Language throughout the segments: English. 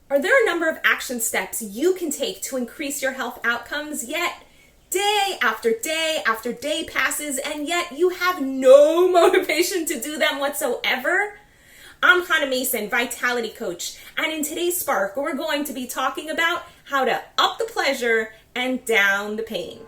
Are there a number of action steps you can take to increase your health outcomes, yet day after day after day passes, and yet you have no motivation to do them whatsoever? I'm Hannah Mason, Vitality Coach, and in today's Spark, we're going to be talking about how to up the pleasure and down the pain.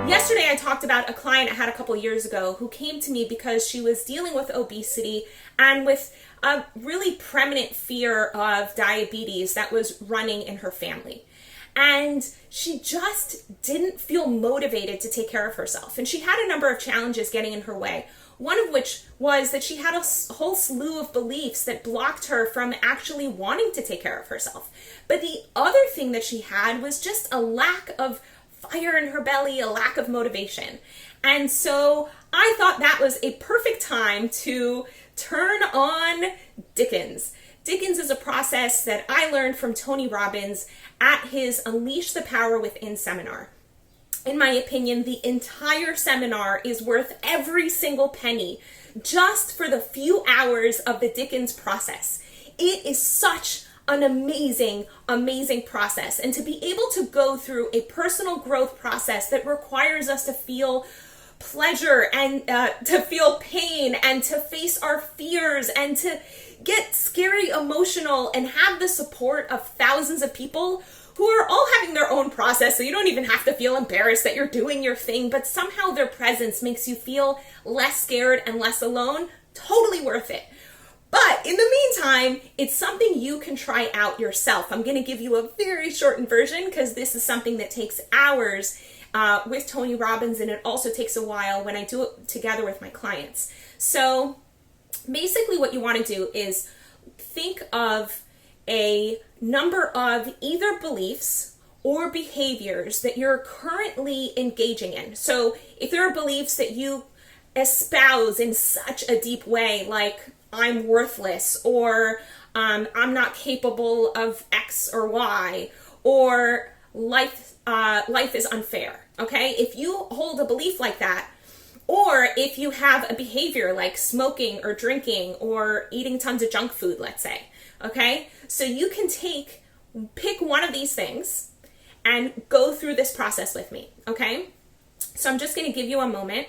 Yesterday, I talked about a client I had a couple years ago who came to me because she was dealing with obesity and with a really preeminent fear of diabetes that was running in her family. And she just didn't feel motivated to take care of herself. And she had a number of challenges getting in her way. One of which was that she had a whole slew of beliefs that blocked her from actually wanting to take care of herself. But the other thing that she had was just a lack of fire in her belly, a lack of motivation. And so I thought that was a perfect time to turn on Dickens. Dickens is a process that I learned from Tony Robbins at his Unleash the Power Within seminar. In my opinion, the entire seminar is worth every single penny just for the few hours of the Dickens process. It is such an amazing, amazing process. And to be able to go through a personal growth process that requires us to feel pleasure and to feel pain and to face our fears and to get scary emotional and have the support of thousands of people who are all having their own process, so you don't even have to feel embarrassed that you're doing your thing, but somehow their presence makes you feel less scared and less alone. Totally worth it. But in the meantime, it's something you can try out yourself. I'm going to give you a very shortened version because this is something that takes hours with Tony Robbins, and it also takes a while when I do it together with my clients. So basically what you want to do is think of a number of either beliefs or behaviors that you're currently engaging in. So if there are beliefs that you espouse in such a deep way, like I'm worthless, or I'm not capable of X or Y, or life is unfair, okay? If you hold a belief like that, or if you have a behavior like smoking or drinking or eating tons of junk food, let's say, okay? So you can pick one of these things and go through this process with me, okay? So I'm just gonna give you a moment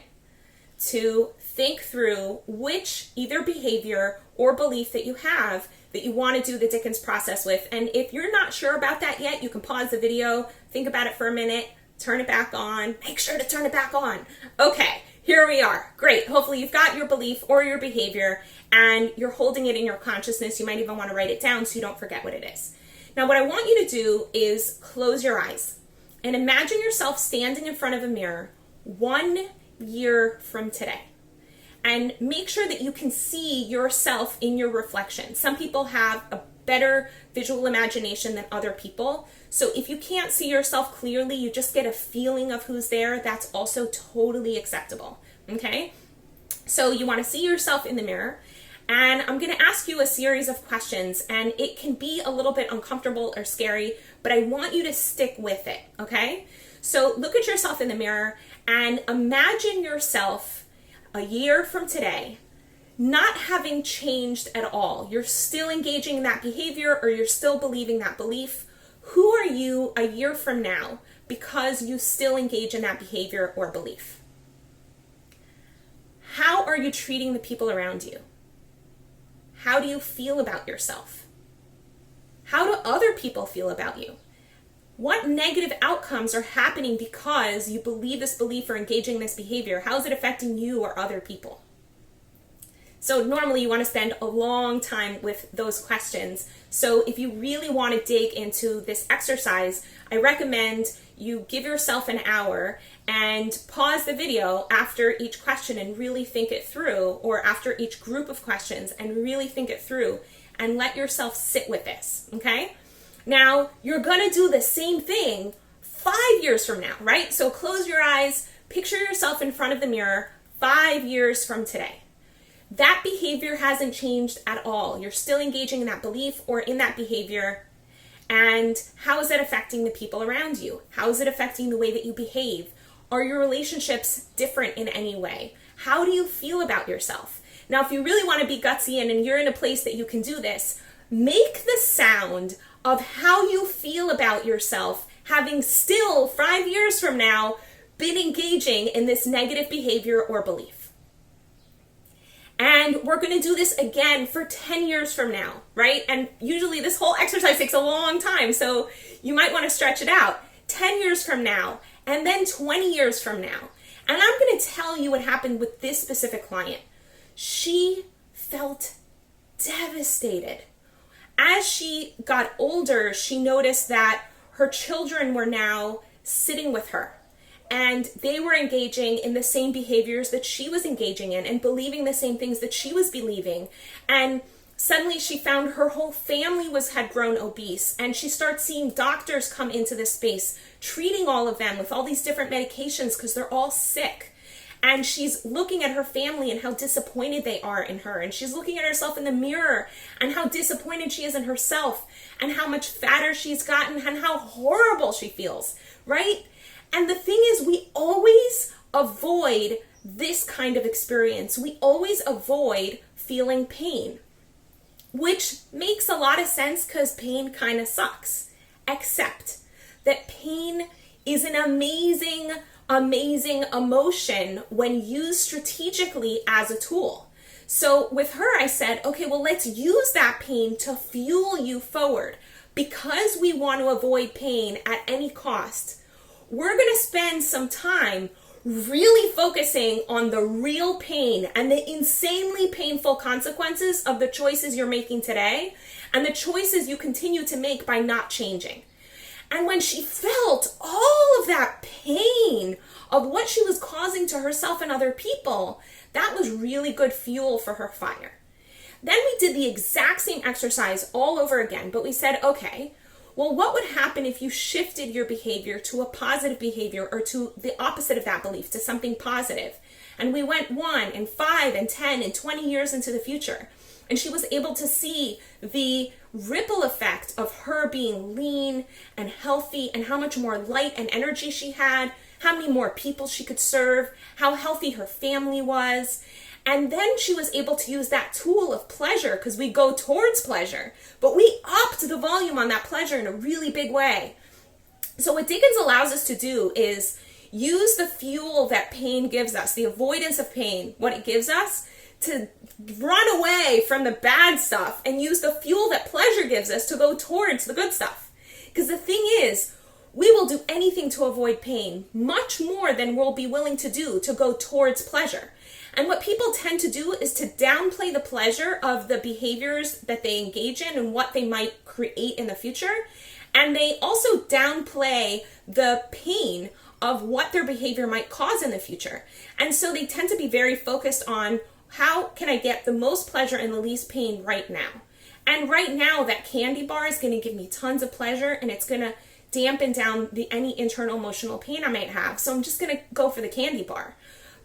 to think through which either behavior or belief that you have that you want to do the Dickens process with. And if you're not sure about that yet, you can pause the video, think about it for a minute, turn it back on, make sure to turn it back on. Okay, here we are. Great. Hopefully you've got your belief or your behavior and you're holding it in your consciousness. You might even want to write it down so you don't forget what it is. Now, what I want you to do is close your eyes and imagine yourself standing in front of a mirror 1 year from today. And make sure that you can see yourself in your reflection. Some people have a better visual imagination than other people. So if you can't see yourself clearly, you just get a feeling of who's there, that's also totally acceptable, okay? So you want to see yourself in the mirror, and I'm going to ask you a series of questions, and it can be a little bit uncomfortable or scary, but I want you to stick with it, okay? So look at yourself in the mirror and imagine yourself a year from today not having changed at all. You're still engaging in that behavior or you're still believing that belief. Who are you a year from now because you still engage in that behavior or belief? How are you treating the people around you? How do you feel about yourself? How do other people feel about you? What negative outcomes are happening because you believe this belief or engaging in this behavior? How is it affecting you or other people? So normally you want to spend a long time with those questions. So if you really want to dig into this exercise, I recommend you give yourself an hour and pause the video after each question and really think it through, or after each group of questions and really think it through and let yourself sit with this, okay? Now, you're going to do the same thing 5 years from now, right? So close your eyes, picture yourself in front of the mirror 5 years from today. That behavior hasn't changed at all. You're still engaging in that belief or in that behavior. And how is that affecting the people around you? How is it affecting the way that you behave? Are your relationships different in any way? How do you feel about yourself? Now, if you really want to be gutsy and you're in a place that you can do this, make the sound of how you feel about yourself having still 5 years from now been engaging in this negative behavior or belief. And we're going to do this again for 10 years from now, right? And usually this whole exercise takes a long time, so you might want to stretch it out. 10 years from now, and then 20 years from now. And I'm going to tell you what happened with this specific client. She felt devastated. As she got older, she noticed that her children were now sitting with her, and they were engaging in the same behaviors that she was engaging in and believing the same things that she was believing. And suddenly she found her whole family had grown obese, and she starts seeing doctors come into this space, treating all of them with all these different medications because they're all sick. And she's looking at her family and how disappointed they are in her. And she's looking at herself in the mirror and how disappointed she is in herself and how much fatter she's gotten and how horrible she feels, right? And the thing is, we always avoid this kind of experience. We always avoid feeling pain, which makes a lot of sense because pain kind of sucks, except that pain is an amazing emotion when used strategically as a tool. So with her, I said, okay, well, let's use that pain to fuel you forward. Because we want to avoid pain at any cost, we're going to spend some time really focusing on the real pain and the insanely painful consequences of the choices you're making today and the choices you continue to make by not changing. And when she felt all of that pain of what she was causing to herself and other people, that was really good fuel for her fire. Then we did the exact same exercise all over again, but we said, okay, well, what would happen if you shifted your behavior to a positive behavior or to the opposite of that belief, to something positive? And we went 1 and 5 and 10 and 20 years into the future. And she was able to see the ripple effect of her being lean and healthy and how much more light and energy she had, how many more people she could serve, how healthy her family was. And then she was able to use that tool of pleasure, because we go towards pleasure, but we upped the volume on that pleasure in a really big way. So what Diggins allows us to do is use the fuel that pain gives us, the avoidance of pain, what it gives us, to run away from the bad stuff and use the fuel that pleasure gives us to go towards the good stuff. Because the thing is, we will do anything to avoid pain, much more than we'll be willing to do to go towards pleasure. And what people tend to do is to downplay the pleasure of the behaviors that they engage in and what they might create in the future. And they also downplay the pain of what their behavior might cause in the future. And so they tend to be very focused on, how can I get the most pleasure and the least pain right now? And right now, that candy bar is going to give me tons of pleasure, and it's going to dampen down any internal emotional pain I might have. So I'm just going to go for the candy bar.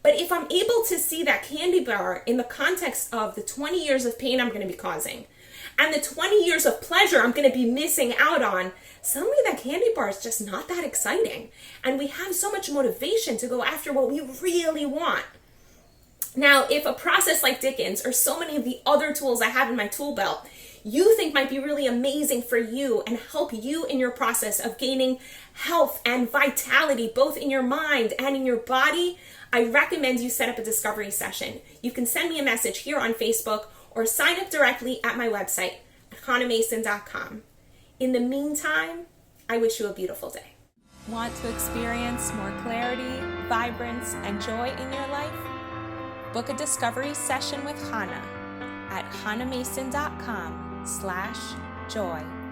But if I'm able to see that candy bar in the context of the 20 years of pain I'm going to be causing, and the 20 years of pleasure I'm going to be missing out on, suddenly that candy bar is just not that exciting. And we have so much motivation to go after what we really want. Now, if a process like Diggins or so many of the other tools I have in my tool belt you think might be really amazing for you and help you in your process of gaining health and vitality, both in your mind and in your body, I recommend you set up a discovery session. You can send me a message here on Facebook or sign up directly at my website at hanamason.com. In the meantime, I wish you a beautiful day. Want to experience more clarity, vibrance, and joy in your life? Book a discovery session with Hana at hanamason.com/joy.